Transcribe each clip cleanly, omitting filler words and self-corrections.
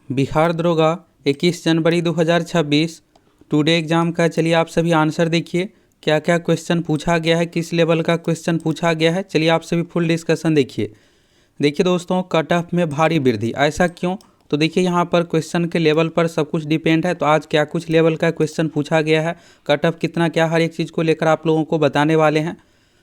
बिहार दरोगा 21 जनवरी 2026 today exam का। चलिए आप सभी आंसर देखिए, क्या क्या क्वेश्चन पूछा गया है, किस लेवल का क्वेश्चन पूछा गया है। चलिए आप सभी फुल डिस्कशन देखिए। देखिए दोस्तों, कट ऑफ में भारी वृद्धि, ऐसा क्यों? तो देखिए यहाँ पर क्वेश्चन के लेवल पर सब कुछ डिपेंड है। तो आज क्या कुछ लेवल का क्वेश्चन पूछा गया है, कट ऑफ कितना, क्या हर एक चीज़ को लेकर आप लोगों को बताने वाले हैं।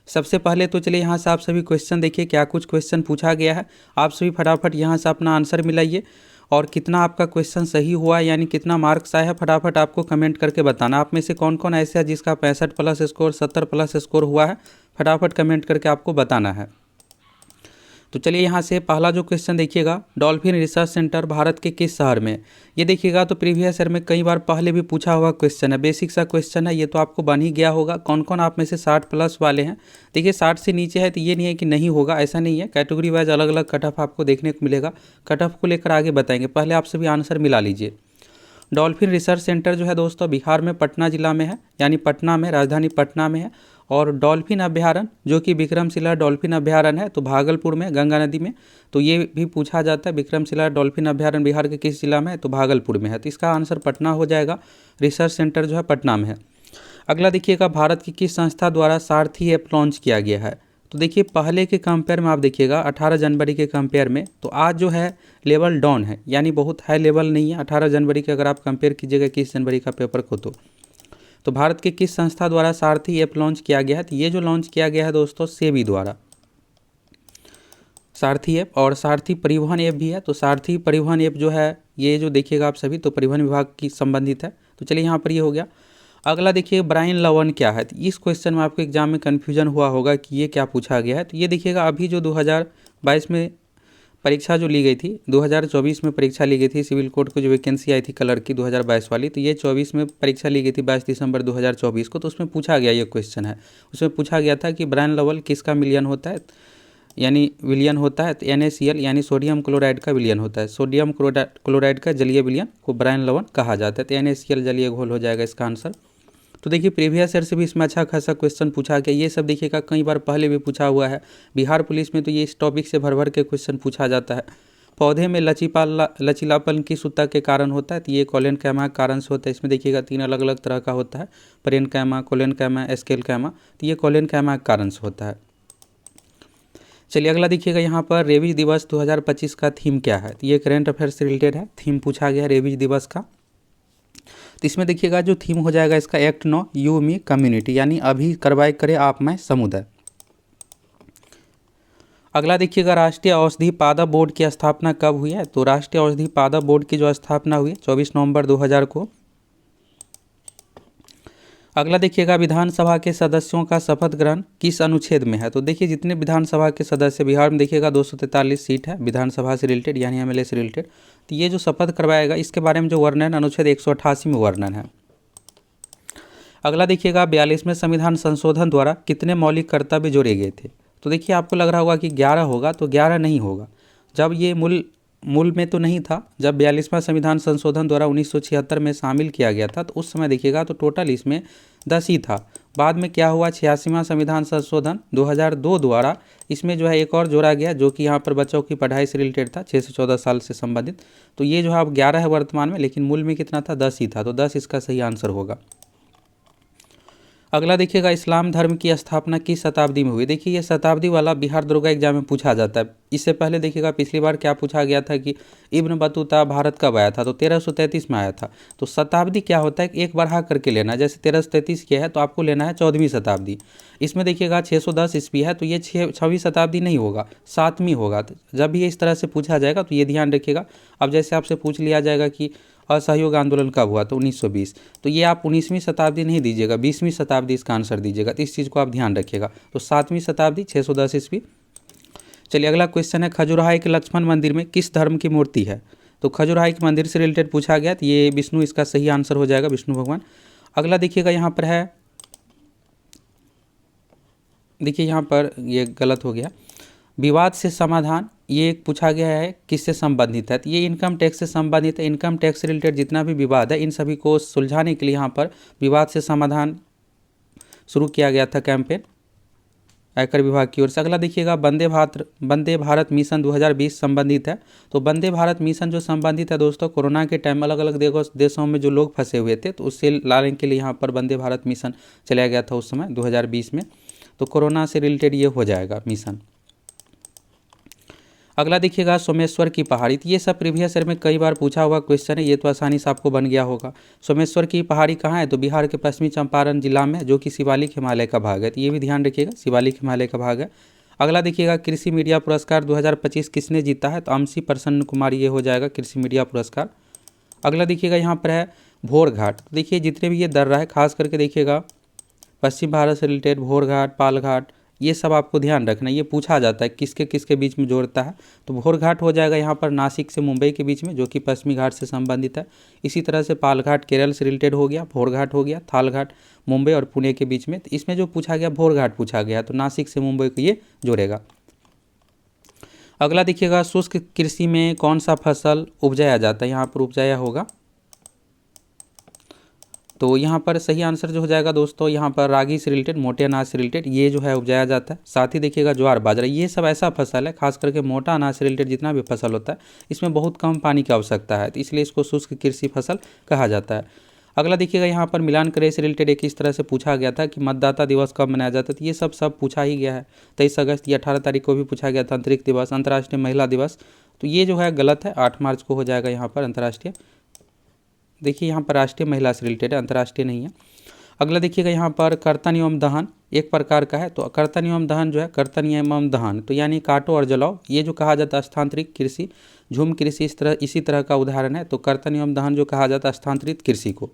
सबसे पहले तो चलिए यहाँ से आप सभी क्वेश्चन देखिए, क्या कुछ क्वेश्चन पूछा गया है। आप सभी फटाफट यहाँ से अपना आंसर मिलाइए और कितना आपका क्वेश्चन सही हुआ है, यानी कितना मार्क्स आया है, फटाफट आपको कमेंट करके बताना। आप में से कौन कौन ऐसे है जिसका 65 प्लस स्कोर, 70 प्लस स्कोर हुआ है, फटाफट कमेंट करके आपको बताना है। तो चलिए यहाँ से पहला जो क्वेश्चन देखिएगा, डॉल्फिन रिसर्च सेंटर भारत के किस शहर में? ये देखिएगा तो प्रीवियस ईयर में कई बार पहले भी पूछा हुआ क्वेश्चन है, बेसिक सा क्वेश्चन है, ये तो आपको बन ही गया होगा। कौन कौन आप में से 60 प्लस वाले हैं? देखिए 60 से नीचे है तो ये नहीं है कि नहीं होगा, ऐसा नहीं है। कैटेगरी वाइज अलग अलग कट ऑफ आपको देखने को मिलेगा। कट ऑफ को लेकर आगे बताएंगे, पहले आप सभी आंसर मिला लीजिए। डॉल्फिन रिसर्च सेंटर जो है दोस्तों बिहार में पटना जिला में है, यानी पटना में, राजधानी पटना में है। और डॉल्फिन अभ्यारण्य जो कि विक्रमशिला डॉल्फिन अभ्यारण्य है, तो भागलपुर में, गंगा नदी में। तो ये भी पूछा जाता है, विक्रमशिला डॉल्फिन अभ्यारण्य बिहार के किस जिला में है? तो भागलपुर में है। तो इसका आंसर पटना हो जाएगा। रिसर्च सेंटर जो है पटना में है। अगला देखिएगा, भारत की किस संस्था द्वारा सारथी ऐप लॉन्च किया गया है? तो देखिए पहले के कंपेयर में आप देखिएगा 18 जनवरी के कंपेयर में, तो आज जो है लेवल डाउन है, यानी बहुत हाई लेवल नहीं है 18 जनवरी के, अगर आप कंपेयर कीजिएगा 21 जनवरी का पेपर को। तो भारत के किस संस्था द्वारा सारथी ऐप लॉन्च किया गया है? तो ये जो लॉन्च किया गया है दोस्तों सेबी द्वारा, सारथी ऐप। और सारथी परिवहन ऐप भी है। तो सारथी परिवहन ऐप जो है, ये जो देखिएगा आप सभी, तो परिवहन विभाग की संबंधित है। तो चलिए यहाँ पर ये हो गया। अगला देखिए, ब्रायन लवन क्या है? तो इस क्वेश्चन में आपको एग्जाम में कन्फ्यूजन हुआ होगा कि ये क्या पूछा गया है। तो ये देखिएगा, अभी जो 2022 में परीक्षा जो ली गई थी, 2024 में परीक्षा ली गई थी सिविल कोर्ट को, जो वैकेंसी आई थी कलर की 2022 वाली, तो ये 24 में परीक्षा ली गई थी 22 दिसंबर 2024 को। तो उसमें पूछा गया, ये क्वेश्चन है, उसमें पूछा गया था कि ब्रायन लवन किसका मिलियन होता है, यानी विलियन होता है। तो NaCl यानी सोडियम क्लोराइड का विलियन होता है। सोडियम क्लोराइड का जलीय विलियन को ब्रायन लवन कहा जाता है। तो NaCl जलीय घोल हो जाएगा इसका आंसर। तो देखिए प्रीवियस ईयर से भी इसमें अच्छा खासा क्वेश्चन पूछा गया। ये सब देखिएगा कई बार पहले भी पूछा हुआ है। बिहार पुलिस में तो ये इस टॉपिक से भर भर के क्वेश्चन पूछा जाता है। पौधे में लचीलापन किस ऊतक के कारण होता है? तो ये कोलेनकैमा के कारण से होता है। इसमें देखिएगा 3 अलग अलग तरह का होता है, पेरेनकैमा, कोलेनकैमा, एस्केलकैमा। तो ये कोलेनकैमा के कारण से होता है। चलिए अगला देखिएगा, यहाँ पर रेबीज दिवस 2025 का थीम क्या है? तो ये करंट अफेयर से रिलेटेड है, थीम पूछा गया रेबीज दिवस का। तो इसमें देखिएगा जो थीम हो जाएगा इसका, एक्ट 9 यू मी कम्युनिटी, यानी अभी कार्रवाई करे आप मैं समुदाय। अगला देखिएगा, राष्ट्रीय औषधि पादप बोर्ड की स्थापना कब हुई है? तो राष्ट्रीय औषधि पादप बोर्ड की जो स्थापना हुई है 24 नवंबर 2000 को। अगला देखिएगा, विधानसभा के सदस्यों का शपथ ग्रहण किस अनुच्छेद में है? तो देखिए जितने विधानसभा के सदस्य बिहार में देखिएगा 243 सीट है विधानसभा से रिलेटेड, यानी MLA से रिलेटेड। तो ये जो शपथ करवाएगा इसके बारे में जो वर्णन अनुच्छेद 188 में वर्णन है। अगला देखिएगा, 42वें संविधान संशोधन द्वारा कितने मौलिक कर्तव्य जोड़े गए थे? तो देखिए आपको लग रहा होगा कि 11 होगा, तो 11 नहीं होगा। जब ये मूल में तो नहीं था, जब 42वां संविधान संशोधन द्वारा 1976 में शामिल किया गया था, तो उस समय देखिएगा तो टोटल इसमें 10 ही था। बाद में क्या हुआ, 86वां संविधान संशोधन 2002 द्वारा इसमें जो है एक और जोड़ा गया, जो कि यहाँ पर बच्चों की पढ़ाई से रिलेटेड था, 6 से 14 साल से संबंधित। तो ये जो है अब 11 है वर्तमान में, लेकिन मूल में कितना था, 10 ही था। तो 10 इसका सही आंसर होगा। अगला देखिएगा, इस्लाम धर्म की स्थापना किस शताब्दी में हुई? देखिए ये शताब्दी वाला बिहार दरोगा एग्जाम में पूछा जाता है। इससे पहले देखिएगा पिछली बार क्या पूछा गया था कि इब्न बतूता भारत कब आया था? तो 1333 में आया था। तो शताब्दी क्या होता है, एक बढ़ा करके लेना, जैसे 1333 किया है तो आपको लेना है 14वीं शताब्दी। इसमें देखिएगा 610 ईस्वी है, तो ये 6वीं शताब्दी नहीं होगा, 7वीं होगा। तो जब भी इस तरह से पूछा जाएगा तो ये ध्यान रखिएगा। अब जैसे आपसे पूछ लिया जाएगा कि असहयोग आंदोलन कब हुआ, तो 1920, तो ये आप 19वीं शताब्दी नहीं दीजिएगा, 20वीं शताब्दी इसका आंसर दीजिएगा। तो इस चीज़ को आप ध्यान रखिएगा। तो 7वीं शताब्दी 610 ईस्वी। चलिए अगला क्वेश्चन है, खजुराहो के लक्ष्मण मंदिर में किस धर्म की मूर्ति है? तो खजुराहो के मंदिर से रिलेटेड पूछा गया, तो ये विष्णु इसका सही आंसर हो जाएगा, विष्णु भगवान। अगला देखिएगा यहाँ पर है, देखिए यहाँ पर ये गलत हो गया, विवाद से समाधान, ये एक पूछा गया है किससे संबंधित है? तो ये इनकम टैक्स से संबंधित है। इनकम टैक्स से रिलेटेड जितना भी विवाद है इन सभी को सुलझाने के लिए यहाँ पर विवाद से समाधान शुरू किया गया था कैंपेन। आयकर विभाग की ओर से। अगला देखिएगा वंदे भारत मिशन 2020 संबंधित है। तो वंदे भारत मिशन जो संबंधित है दोस्तों, कोरोना के टाइम अलग अलग देशों में जो लोग फंसे हुए थे तो उससे लाने के लिए यहाँ पर वंदे भारत मिशन चलाया गया था उस समय 2020 में। तो कोरोना से रिलेटेड ये हो जाएगा मिशन। अगला देखिएगा सोमेश्वर की पहाड़ी। तो ये सब प्रीवियस ईयर में कई बार पूछा हुआ क्वेश्चन है, ये तो आसानी से आपको बन गया होगा। सोमेश्वर की पहाड़ी कहाँ है? तो बिहार के पश्चिमी चंपारण जिला में, जो कि शिवालिक हिमालय का भाग है। तो ये भी ध्यान रखिएगा, शिवालिक हिमालय का भाग है। अगला देखिएगा कृषि मीडिया पुरस्कार 2025 किसने जीता है? तो अमसी प्रसन्न कुमार ये हो जाएगा कृषि मीडिया पुरस्कार। अगला देखिएगा यहाँ पर है भोर घाट। देखिए जितने भी ये दर्रा है, खास करके देखिएगा पश्चिम भारत से रिलेटेड भोर घाट, पाल घाट, ये सब आपको ध्यान रखना। ये पूछा जाता है किसके किसके बीच में जोड़ता है। तो भोर घाट हो जाएगा यहाँ पर नासिक से मुंबई के बीच में, जो कि पश्चिमी घाट से संबंधित है। इसी तरह से पाल घाट केरल से रिलेटेड हो गया, भोर घाट हो गया, थाल घाट मुंबई और पुणे के बीच में। तो इसमें जो पूछा गया भोर घाट पूछा गया, तो नासिक से मुंबई को ये जोड़ेगा। अगला देखिएगा शुष्क कृषि में कौन सा फसल उपजाया जाता है? यहाँ पर उपजाया होगा, तो यहाँ पर सही आंसर जो हो जाएगा दोस्तों, यहाँ पर रागी से रिलेटेड, मोटे अनाज से रिलेटेड ये जो है उपजाया जाता है। साथ ही देखिएगा ज्वार बाजरा, ये सब ऐसा फसल है, खास करके मोटा अनाज से रिलेटेड जितना भी फसल होता है इसमें बहुत कम पानी की आवश्यकता है, तो इसलिए इसको शुष्क कृषि फसल कहा जाता है। अगला देखिएगा यहाँ पर मिलान करे से रिलेटेड एक इस तरह से पूछा गया था कि मतदाता दिवस कब मनाया जाता है? तो ये सब पूछा ही गया है। 23 अगस्त या 18 तारीख को भी पूछा गया था अंतरिक्ष दिवस, अंतर्राष्ट्रीय महिला दिवस। तो ये जो है गलत है, 8 मार्च को हो जाएगा यहाँ पर अंतर्राष्ट्रीय। देखिए यहाँ पर राष्ट्रीय महिला से रिलेटेड है, अंतर्राष्ट्रीय नहीं है। अगला देखिएगा यहाँ पर कर्तन एवं दहन एक प्रकार का है। तो कर्तन एवं दहन जो है, कर्तन एवं दहन तो यानी काटो और जलाओ, ये जो कहा जाता है स्थानांतरित कृषि, झूम कृषि इसी तरह का उदाहरण है। तो कर्तन एवं दहन जो कहा जाता है स्थानांतरित कृषि को।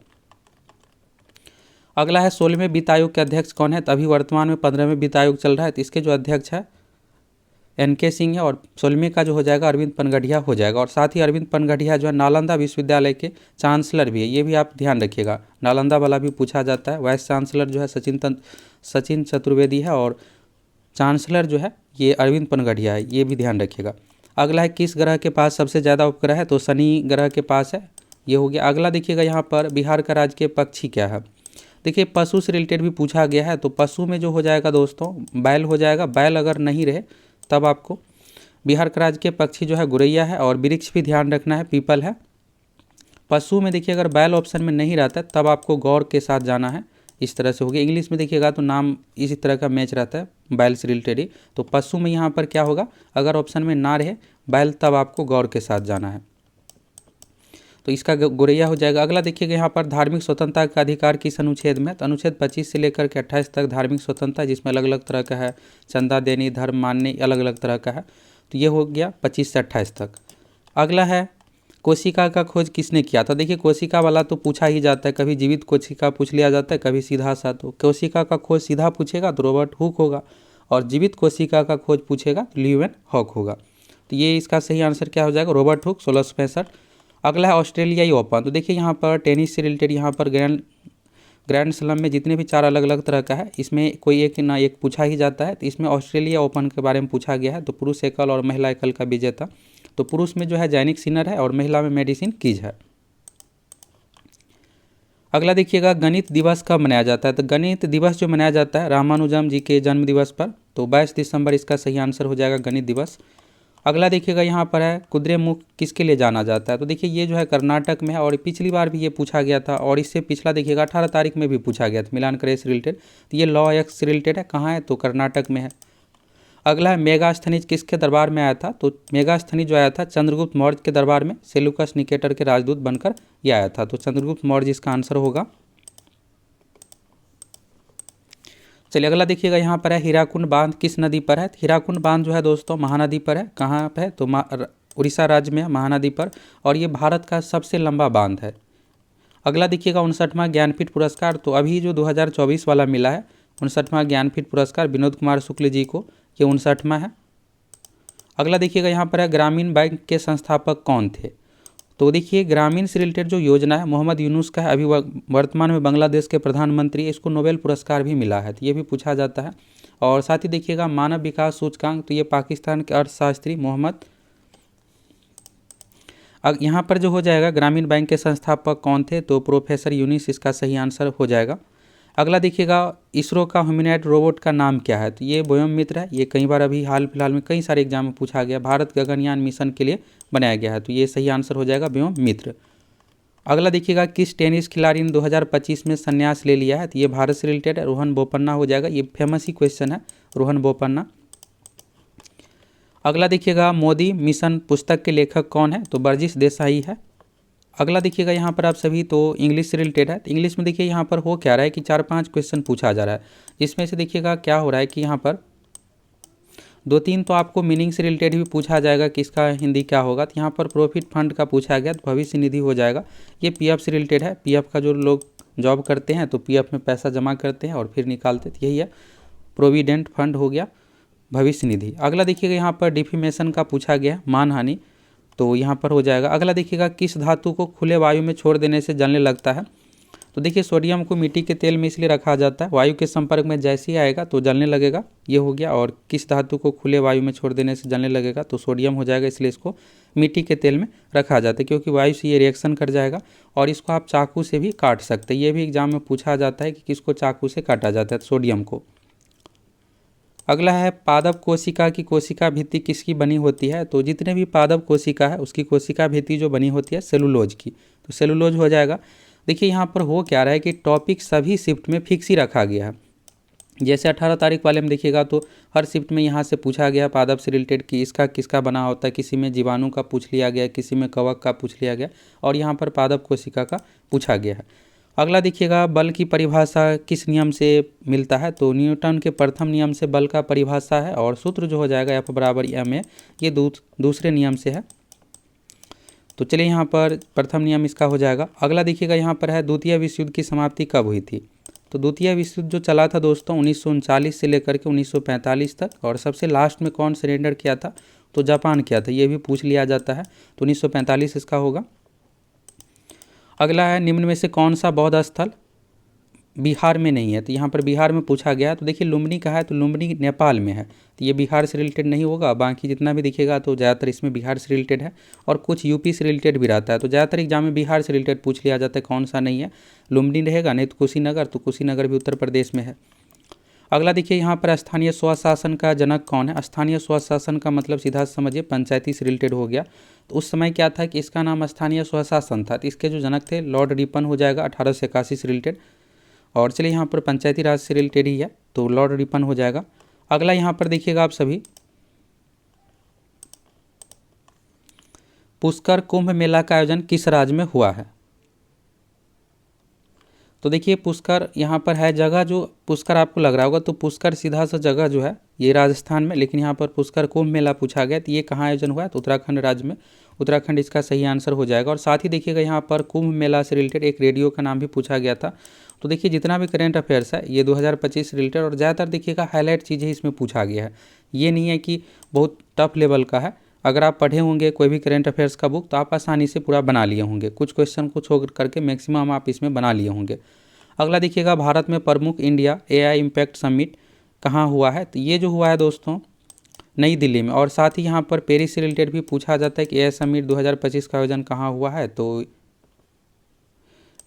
अगला है 16वें वित्त आयोग के अध्यक्ष कौन है? तो अभी वर्तमान में 15वें वित्त आयोग चल रहा है, तो इसके जो अध्यक्ष है NK सिंह है, और 16वें का जो हो जाएगा अरविंद पनगढ़िया हो जाएगा। और साथ ही अरविंद पनगढ़िया जो है नालंदा विश्वविद्यालय के चांसलर भी है, ये भी आप ध्यान रखिएगा, नालंदा वाला भी पूछा जाता है। वाइस चांसलर जो है सचिन चतुर्वेदी है, और चांसलर जो है ये अरविंद पनगढ़िया है, ये भी ध्यान रखिएगा। अगला है किस ग्रह के पास सबसे ज़्यादा उपग्रह है? तो शनि ग्रह के पास है, ये हो गया। अगला देखिएगा यहाँ पर बिहार का राजकीय पक्षी क्या है? देखिए पशु से रिलेटेड भी पूछा गया है, तो पशु में जो हो जाएगा दोस्तों बैल हो जाएगा। बैल अगर नहीं रहे तब आपको बिहार का राजकीय पक्षी जो है गुरैया है, और वृक्ष भी ध्यान रखना है पीपल है। पशु में देखिए अगर बैल ऑप्शन में नहीं रहता है तब आपको गौर के साथ जाना है, इस तरह से हो गया। इंग्लिश में देखिएगा तो नाम इसी तरह का मैच रहता है बैल से रिलेटेड ही। तो पशु में यहाँ पर क्या होगा, अगर ऑप्शन में ना रहे बैल तब आपको गौर के साथ जाना है, तो इसका गोरैया हो जाएगा। अगला देखिएगा यहाँ पर धार्मिक स्वतंत्रता का अधिकार किस अनुच्छेद में? तो अनुच्छेद 25 से लेकर के 28 तक धार्मिक स्वतंत्रता, जिसमें अलग अलग तरह का है, चंदा देनी, धर्म मानने, अलग अलग तरह का है। तो ये हो गया 25 से 28 तक। अगला है कोशिका का खोज किसने किया था? देखिए कोशिका वाला तो पूछा ही जाता है, कभी जीवित कोशिका पूछ लिया जाता है, कभी सीधा सा। तो कोशिका का खोज सीधा पूछेगा तो रॉबर्ट हुक होगा, और जीवित कोशिका का खोज पूछेगा तो ल्यूवेन हॉक होगा। तो ये इसका सही आंसर क्या हो जाएगा, रॉबर्ट हुक 1665। अगला है ऑस्ट्रेलियाई ओपन। तो देखिए यहाँ पर टेनिस से रिलेटेड यहाँ पर ग्रैंड स्लैम में जितने भी 4 अलग अलग तरह का है, इसमें कोई एक ना एक पूछा ही जाता है। तो इसमें ऑस्ट्रेलिया ओपन के बारे में पूछा गया है। तो पुरुष एकल और महिला एकल का विजेता, तो पुरुष में जो है जैनिक सिनर है, और महिला में मेडिसिन कीज है। अगला देखिएगा गणित दिवस कब मनाया जाता है? तो गणित दिवस जो मनाया जाता है रामानुजम जी के जन्म दिवस पर, तो 22 दिसंबर इसका सही आंसर हो जाएगा गणित दिवस। अगला देखिएगा यहाँ पर है कुद्रेमुख किसके लिए जाना जाता है? तो देखिए ये जो है कर्नाटक में है, और पिछली बार भी ये पूछा गया था, और इससे पिछला देखिएगा 18 तारीख में भी पूछा गया था मिलान करे से रिलेटेड। तो ये लॉ एक्ट से रिलेटेड है, कहाँ है? तो कर्नाटक में है। अगला है मेगास्थनीज किसके दरबार में आया था? तो मेगास्थनीज जो आया था चंद्रगुप्त मौर्य के दरबार में, सेल्यूकस निकेटर के राजदूत बनकर ये आया था। तो चंद्रगुप्त मौर्य इसका आंसर होगा। चलिए अगला देखिएगा यहाँ पर है हीराकुंड बांध किस नदी पर है? हीराकुंड बांध जो है दोस्तों महानदी पर है। कहाँ पर है? तो उड़ीसा राज्य में है, महानदी पर, और ये भारत का सबसे लंबा बांध है। अगला देखिएगा 59वां ज्ञानपीठ पुरस्कार, तो अभी जो 2024 वाला मिला है 59वां ज्ञानपीठ पुरस्कार विनोद कुमार शुक्ल जी को, ये 59वां है। अगला देखिएगा यहाँ पर है ग्रामीण बैंक के संस्थापक कौन थे? तो देखिए ग्रामीण से रिलेटेड जो योजना है मोहम्मद यूनुस का है, अभी वर्तमान में बांग्लादेश के प्रधानमंत्री, इसको नोबेल पुरस्कार भी मिला है, तो ये भी पूछा जाता है। और साथ ही देखिएगा मानव विकास सूचकांक, तो ये पाकिस्तान के अर्थशास्त्री मोहम्मद, यहाँ पर जो हो जाएगा ग्रामीण बैंक के संस्थापक कौन थे? तो प्रोफेसर यूनिस इसका सही आंसर हो जाएगा। अगला देखिएगा, इसरो का ह्यूमैनॉइड रोबोट का नाम क्या है? तो ये व्योम मित्र है। ये कई बार अभी हाल फिलहाल में कई सारे एग्जाम में पूछा गया, भारत गगनयान मिशन के लिए बनाया गया है, तो ये सही आंसर हो जाएगा व्योम मित्र। अगला देखिएगा, किस टेनिस खिलाड़ी ने 2025 में संन्यास ले लिया है? तो ये भारत से रिलेटेड है, रोहन बोपन्ना हो जाएगा। ये फेमस ही क्वेश्चन है, रोहन बोपन्ना। अगला देखिएगा, मोदी मिशन पुस्तक के लेखक कौन है? तो बर्जिस देसाई है। अगला देखिएगा यहाँ पर आप सभी, तो इंग्लिश से रिलेटेड है। तो इंग्लिश में देखिए यहाँ पर हो क्या रहा है कि 4-5 क्वेश्चन पूछा जा रहा है, जिसमें से देखिएगा क्या हो रहा है कि यहाँ पर 2-3 तो आपको मीनिंग से रिलेटेड भी पूछा जाएगा कि इसका हिंदी क्या होगा। तो यहाँ पर प्रॉफिट फंड का पूछा गया, तो भविष्य निधि हो जाएगा। ये पीएफ से रिलेटेड है, पीएफ का जो लोग जॉब करते हैं तो पीएफ में पैसा जमा करते हैं और फिर निकालते, तो यही है, प्रोविडेंट फंड हो गया, भविष्य निधि। अगला देखिएगा यहाँ पर डिफेमेशन का पूछा गया, मानहानि, तो यहाँ पर हो जाएगा। अगला देखिएगा, किस धातु को खुले वायु में छोड़ देने से जलने लगता है? तो देखिए सोडियम को मिट्टी के तेल में इसलिए रखा जाता है, वायु के संपर्क में जैसे ही आएगा तो जलने लगेगा, ये हो गया। और किस धातु को खुले वायु में छोड़ देने से जलने लगेगा? तो सोडियम हो जाएगा, इसलिए इसको मिट्टी के तेल में रखा जाता है, क्योंकि वायु से ये रिएक्शन कर जाएगा। और इसको आप चाकू से भी काट सकते हैं, ये भी एग्जाम में पूछा जाता है कि किसको चाकू से काटा जाता है, सोडियम को। अगला है, पादप कोशिका की कोशिका भित्ति किसकी बनी होती है? तो जितने भी पादप कोशिका है उसकी कोशिका भित्ति जो बनी होती है सेलुलोज की, तो सेलुलोज हो जाएगा। देखिए यहाँ पर हो क्या रहा है कि टॉपिक सभी शिफ्ट में फिक्स ही रखा गया है। जैसे 18 तारीख वाले में देखिएगा तो हर शिफ्ट में यहाँ से पूछा गया पादप से रिलेटेड कि इसका किसका बना होता है, किसी में जीवाणु का पूछ लिया गया, किसी में कवक का पूछ लिया गया, और यहाँ पर पादप कोशिका का पूछा गया है। अगला देखिएगा, बल की परिभाषा किस नियम से मिलता है? तो न्यूटन के प्रथम नियम से बल का परिभाषा है, और सूत्र जो हो जाएगा F बराबर ma, ये दूसरे नियम से है। तो चलिए यहाँ पर प्रथम नियम इसका हो जाएगा। अगला देखिएगा यहाँ पर है, द्वितीय विश्व युद्ध की समाप्ति कब हुई थी? तो द्वितीय विश्व युद्ध जो चला था दोस्तों 1939 से लेकर के 1945 तक, और सबसे लास्ट में कौन सरेंडर किया था? तो जापान किया था, ये भी पूछ लिया जाता है, तो 1945 इसका होगा। अगला है, निम्न में से कौन सा बौद्ध स्थल बिहार में नहीं है? तो यहाँ पर बिहार में पूछा गया, तो देखिए लुम्बिनी का है, तो लुम्बिनी नेपाल में है, तो ये बिहार से रिलेटेड नहीं होगा। बाकी जितना भी दिखेगा तो ज़्यादातर इसमें बिहार से रिलेटेड है, और कुछ यूपी से रिलेटेड भी रहता है, तो ज़्यादातर एग्जाम में बिहार से रिलेटेड पूछ लिया जाता है, कौन सा नहीं है, लुम्बिनी रहेगा, नहीं तो कुशीनगर, तो कुशीनगर भी उत्तर प्रदेश में है। अगला देखिए यहाँ पर, स्थानीय स्वशासन का जनक कौन है? स्थानीय स्वशासन का मतलब सीधा समझिए पंचायती से रिलेटेड हो गया। तो उस समय क्या था कि इसका नाम स्थानीय स्वशासन था, तो इसके जो जनक थे लॉर्ड रिपन हो जाएगा, 1881 से रिलेटेड। और चलिए यहाँ पर पंचायती राज से रिलेटेड ही है, तो लॉर्ड रिपन हो जाएगा। अगला यहाँ पर देखिएगा आप सभी, पुष्कर कुंभ मेला का आयोजन किस राज्य में हुआ है? तो देखिए पुष्कर यहाँ पर है जगह, जो पुष्कर आपको लग रहा होगा, तो पुष्कर सीधा सा जगह जो है ये राजस्थान में, लेकिन यहाँ पर पुष्कर कुंभ मेला पूछा गया, तो ये कहाँ आयोजन हुआ है? तो उत्तराखंड राज्य में, उत्तराखंड इसका सही आंसर हो जाएगा। और साथ ही देखिएगा यहाँ पर कुंभ मेला से रिलेटेड एक रेडियो का नाम भी पूछा गया था। तो देखिए जितना भी करेंट अफेयर्स है ये 2025 से रिलेटेड, और ज़्यादातर देखिएगा हाईलाइट चीज़ें इसमें पूछा गया है, ये नहीं है कि बहुत टफ लेवल का है। अगर आप पढ़े होंगे कोई भी करेंट अफेयर्स का बुक तो आप आसानी से पूरा बना लिए होंगे, कुछ क्वेश्चन को छोड़ करके मैक्सिमम आप इसमें बना लिए होंगे। अगला देखिएगा, भारत में प्रमुख इंडिया AI इम्पैक्ट समिट कहाँ हुआ है? तो ये जो हुआ है दोस्तों नई दिल्ली में। और साथ ही यहाँ पर पेरिस से रिलेटेड भी पूछा जाता है कि AI समिट 2025 का आयोजन कहाँ हुआ है? तो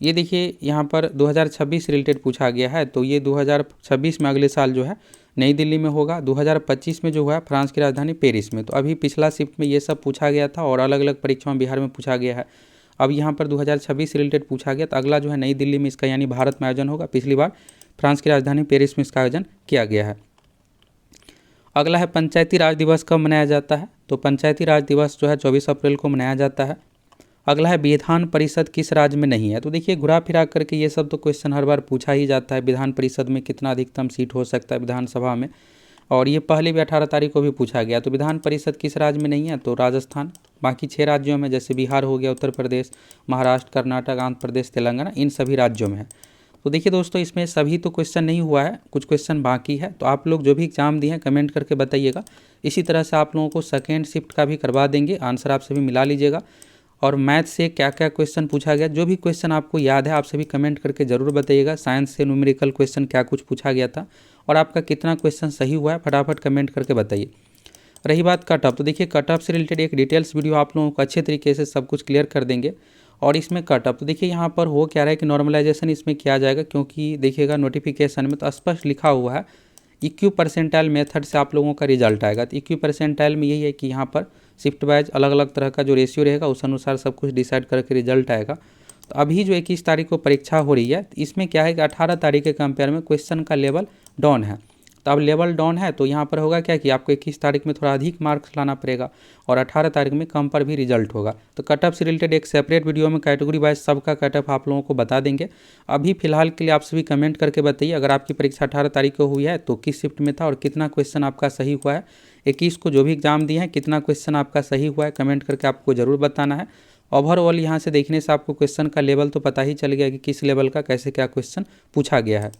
ये देखिए यहाँ पर 2026 से रिलेटेड पूछा गया है, तो ये 2026 में अगले साल जो है नई दिल्ली में होगा। 2025 में जो हुआ है फ्रांस की राजधानी पेरिस में। तो अभी पिछला शिफ्ट में ये सब पूछा गया था, और अलग अलग परीक्षाओं बिहार में पूछा गया है। अब यहाँ पर 2026 से रिलेटेड पूछा गया, तो अगला जो है नई दिल्ली में इसका यानी भारत में आयोजन होगा। पिछली बार फ्रांस की राजधानी पेरिस में इसका आयोजन किया गया है। अगला है, पंचायती राज दिवस कब मनाया जाता है? तो पंचायती राज दिवस जो है 24 अप्रैल को मनाया जाता है। अगला है, विधान परिषद किस राज्य में नहीं है? तो देखिए घुरा फिरा करके ये सब तो क्वेश्चन हर बार पूछा ही जाता है, विधान परिषद में कितना अधिकतम सीट हो सकता है विधानसभा में, और ये पहले भी 18 तारीख को भी पूछा गया। तो विधान परिषद किस राज्य में नहीं है? तो राजस्थान। बाकी 6 राज्यों में, जैसे बिहार हो गया, उत्तर प्रदेश, महाराष्ट्र, कर्नाटक, आंध्र प्रदेश, तेलंगाना, इन सभी राज्यों में है। तो देखिए दोस्तों इसमें सभी तो क्वेश्चन नहीं हुआ है, कुछ क्वेश्चन बाकी है, तो आप लोग जो भी एग्जाम दिए हैं कमेंट करके बताइएगा। इसी तरह से आप लोगों को सेकेंड शिफ्ट का भी करवा देंगे, आंसर आप सभी मिला लीजिएगा। और मैथ से क्या क्या क्वेश्चन पूछा गया, जो भी क्वेश्चन आपको याद है आप सभी कमेंट करके ज़रूर बताइएगा। साइंस से न्यूमेरिकल क्वेश्चन क्या कुछ पूछा गया था, और आपका कितना क्वेश्चन सही हुआ है फटाफट कमेंट करके बताइए। रही बात कट ऑफ, तो देखिए कट ऑफ से रिलेटेड एक डिटेल्स वीडियो आप लोगों को अच्छे तरीके से सब कुछ क्लियर कर देंगे। और इसमें कटअप तो देखिए यहाँ पर हो क्या रहा है कि नॉर्मलाइजेशन इसमें किया जाएगा, क्योंकि देखिएगा नोटिफिकेशन में तो स्पष्ट लिखा हुआ है इक्यू परसेंटाइल मेथड से आप लोगों का रिजल्ट आएगा। तो इक्यू परसेंटाइल में यही है कि यहाँ पर शिफ्ट वाइज अलग अलग तरह का जो रेशियो रहेगा उस अनुसार सब कुछ डिसाइड करके रिजल्ट आएगा। तो अभी जो 21 तारीख को परीक्षा हो रही है, तो इसमें क्या है कि 18 तारीख के कंपेयर में क्वेश्चन का लेवल डाउन है। तो अब लेवल डाउन है तो यहाँ पर होगा क्या कि आपको 21 तारीख में थोड़ा अधिक मार्क्स लाना पड़ेगा और 18 तारीख में कम पर भी रिजल्ट होगा। तो कटअप से रिलेटेड एक सेपरेट वीडियो में कैटेगरी वाइज सबका कटअप आप लोगों को बता देंगे। अभी फिलहाल के लिए आप सभी कमेंट करके बताइए, अगर आपकी परीक्षा 18 तारीख को हुई है तो किस शिफ्ट में था और कितना क्वेश्चन आपका सही हुआ है। 21 को जो भी एग्जाम दिए हैं कितना क्वेश्चन आपका सही हुआ है, कमेंट करके आपको ज़रूर बताना है। ओवरऑल यहाँ से देखने से आपको क्वेश्चन का लेवल तो पता ही चल गया कि किस लेवल का कैसे क्या क्वेश्चन पूछा गया है।